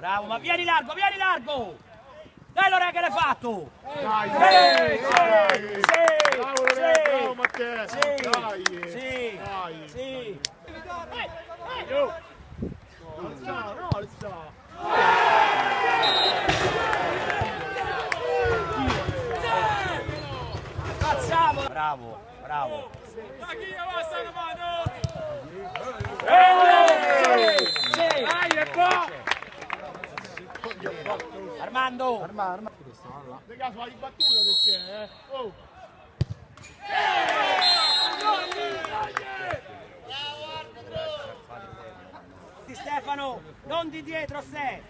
Bravo, ma vieni largo, vieni largo! Dai Lore che l'hai fatto! Dai, bravo Matteo! Sì! No, Facciamo! Bravo, bravo! Dai, è qua! Armando! Raga, fa di battuta che c'è, Oh! Stefano, non di dietro a sé!